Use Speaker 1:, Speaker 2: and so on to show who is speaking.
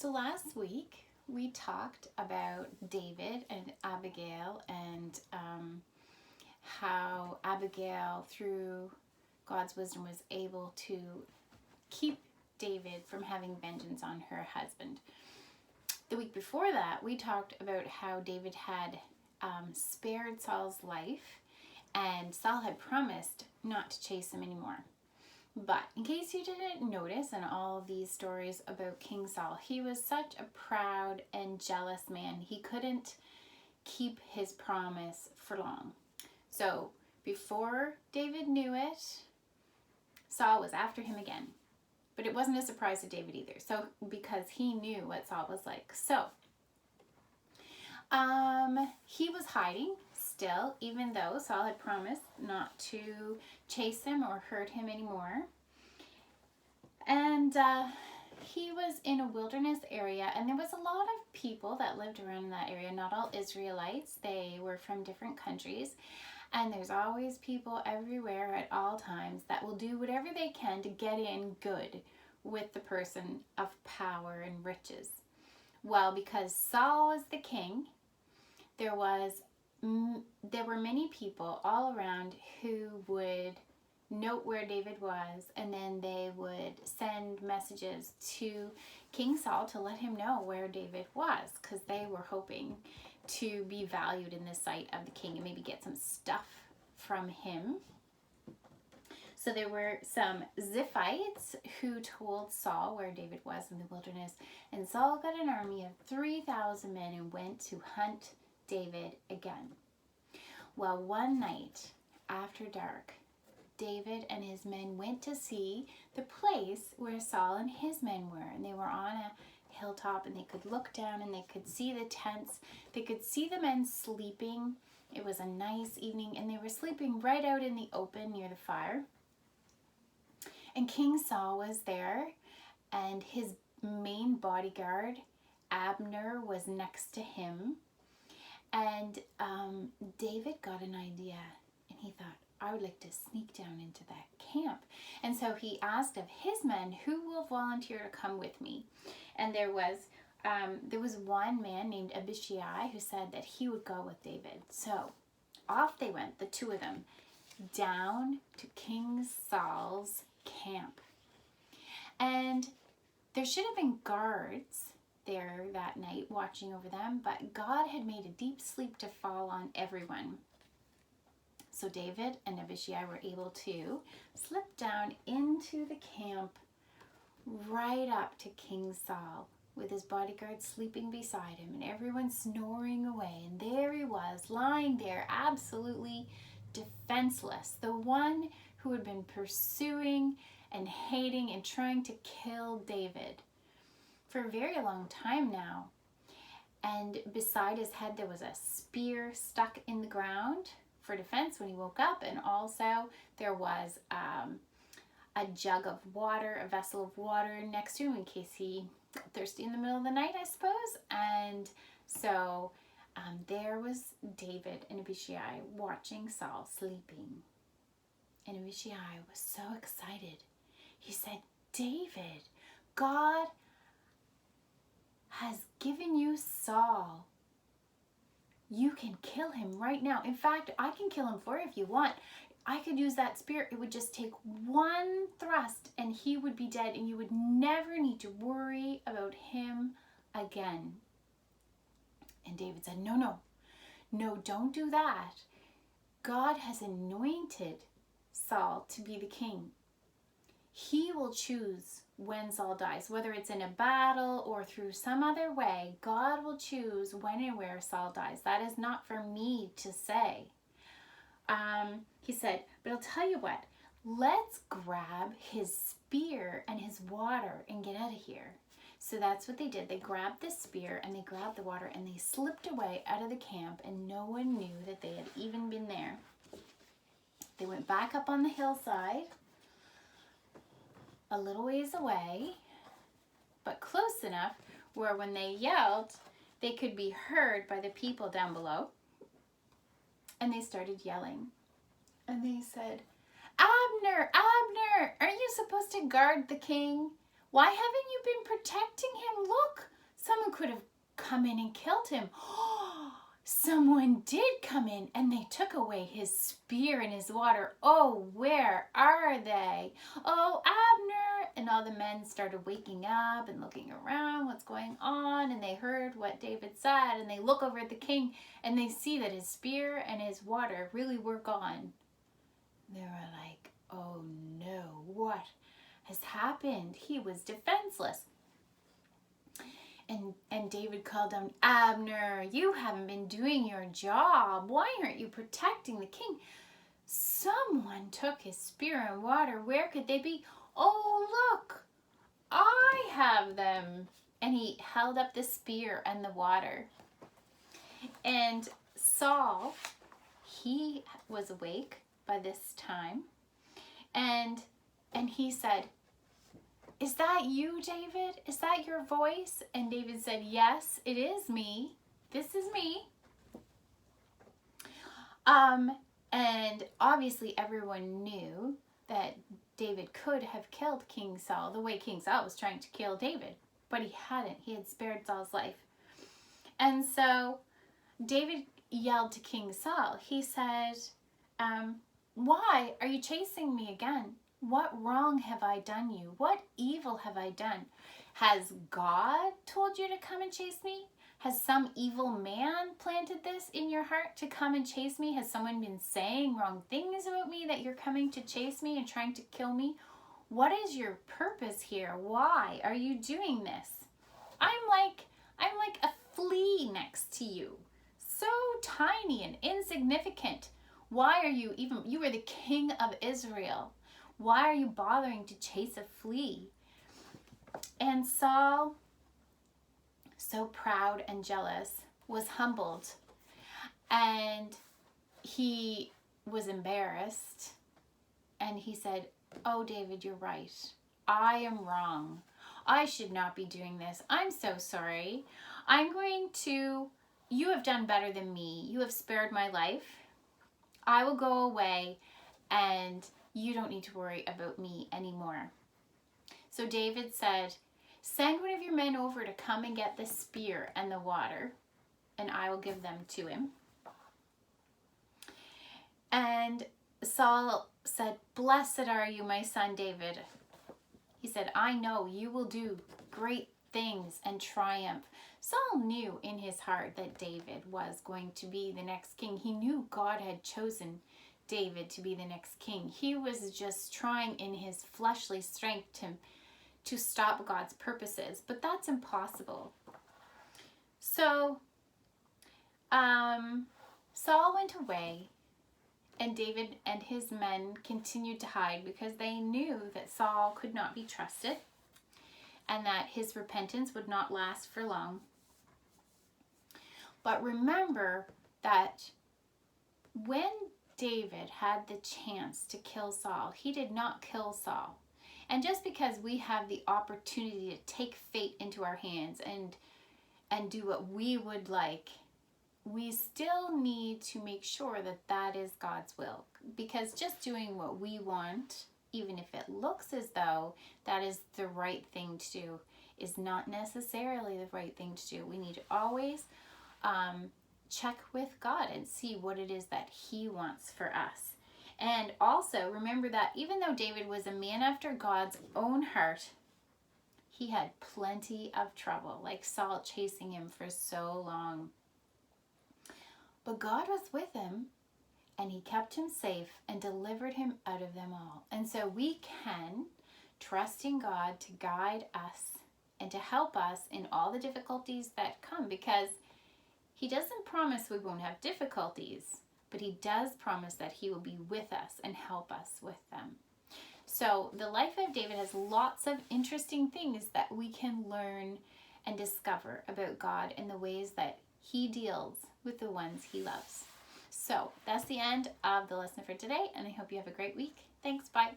Speaker 1: So last week we talked about David and Abigail and how Abigail, through God's wisdom, was able to keep David from having vengeance on her husband. The week before that, we talked about how David had spared Saul's life, and Saul had promised not to chase him anymore. But in case you didn't notice in all these stories about King Saul, he was such a proud and jealous man. He couldn't keep his promise for long. So before David knew it, Saul was after him again. But it wasn't a surprise to David either. So because he knew what Saul was like. So he was hiding still, even though Saul had promised not to chase him or hurt him anymore. And he was in a wilderness area, and there was a lot of people that lived around in that area, not all Israelites. They were from different countries, and there's always people everywhere at all times that will do whatever they can to get in good with the person of power and riches. Well, because Saul was the king, there were many people all around who would note where David was, and then they would send messages to King Saul to let him know where David was, because they were hoping to be valued in the sight of the king and maybe get some stuff from him. So there were some Ziphites who told Saul where David was in the wilderness, and Saul got an army of 3,000 men and went to hunt David again. Well, one night after dark, David and his men went to see the place where Saul and his men were, and they were on a hilltop, and they could look down and they could see the tents. They could see the men sleeping. It was a nice evening, and they were sleeping right out in the open near the fire. And King Saul was there, and his main bodyguard, Abner, was next to him. And David got an idea, and he thought, I would like to sneak down into that camp. And so he asked of his men, who will volunteer to come with me? And there was one man named Abishai who said that he would go with David. So off they went, the two of them, down to King Saul's camp. And there should have been guards there that night watching over them, but God had made a deep sleep to fall on everyone. So David and Abishai were able to slip down into the camp right up to King Saul, with his bodyguard sleeping beside him and everyone snoring away. And there he was, lying there absolutely defenseless, the one who had been pursuing and hating and trying to kill David for a very long time now. And beside his head there was a spear stuck in the ground for defense when he woke up, and also there was a jug of water, a vessel of water next to him in case he got thirsty in the middle of the night, I suppose. And so there was David and Abishai watching Saul sleeping. And Abishai was so excited. He said, David, God has given you Saul. You can kill him right now. In fact, I can kill him for you if you want. I could use that spear. It would just take one thrust and he would be dead, and you would never need to worry about him again. And David said, no, don't do that. God has anointed Saul to be the king. He will choose when Saul dies, whether it's in a battle or through some other way. God will choose when and where Saul dies. That is not for me to say. He said, but I'll tell you what, let's grab his spear and his water and get out of here. So that's what they did. They grabbed the spear and they grabbed the water and they slipped away out of the camp, and no one knew that they had even been there. They went back up on the hillside, a little ways away, but close enough where when they yelled, they could be heard by the people down below. And they started yelling. And they said, Abner, aren't you supposed to guard the king? Why haven't you been protecting him? Look, Someone could have come in and killed him. Someone did come in and they took away his spear and his water. Oh, where are they? Oh, Abner. And all the men started waking up and looking around what's going on. And they heard what David said. And they look over at the king and they see that his spear and his water really were gone. They were like, oh no, what has happened? He was defenseless. And David called down, Abner, you haven't been doing your job. Why aren't you protecting the king? Someone took his spear and water. Where could they be? Oh, look, I have them. And he held up the spear and the water. And Saul, he was awake by this time. And he said, is that you, David? Is that your voice? And David said, yes, it is me. This is me. And obviously everyone knew that David could have killed King Saul the way King Saul was trying to kill David. But he hadn't. He had spared Saul's life. And so David yelled to King Saul. He said, why are you chasing me again? What wrong have I done you? What evil have I done? Has God told you to come and chase me? Has some evil man planted this in your heart to come and chase me? Has someone been saying wrong things about me that you're coming to chase me and trying to kill me? What is your purpose here? Why are you doing this? I'm like a flea next to you. So tiny and insignificant. Why are you you were the king of Israel. Why are you bothering to chase a flea? And Saul, so proud and jealous, was humbled. And he was embarrassed. And he said, oh, David, you're right. I am wrong. I should not be doing this. I'm so sorry. You have done better than me. You have spared my life. I will go away and you don't need to worry about me anymore. So David said, send one of your men over to come and get the spear and the water, and I will give them to him. And Saul said, blessed are you, my son David. He said, I know you will do great things and triumph. Saul knew in his heart that David was going to be the next king. He knew God had chosen David to be the next king. He was just trying in his fleshly strength to stop God's purposes, but that's impossible. So Saul went away, and David and his men continued to hide because they knew that Saul could not be trusted and that his repentance would not last for long. But remember that when David had the chance to kill Saul, he did not kill Saul. And just because we have the opportunity to take fate into our hands and do what we would like, we still need to make sure that that is God's will. Because just doing what we want, even if it looks as though that is the right thing to do, is not necessarily the right thing to do. We need to always check with God and see what it is that he wants for us. And also remember that even though David was a man after God's own heart, he had plenty of trouble, like Saul chasing him for so long. But God was with him, and he kept him safe and delivered him out of them all. And so we can trust in God to guide us and to help us in all the difficulties that come, because he doesn't promise we won't have difficulties, but he does promise that he will be with us and help us with them. So the life of David has lots of interesting things that we can learn and discover about God and the ways that he deals with the ones he loves. So that's the end of the lesson for today, and I hope you have a great week. Thanks, bye.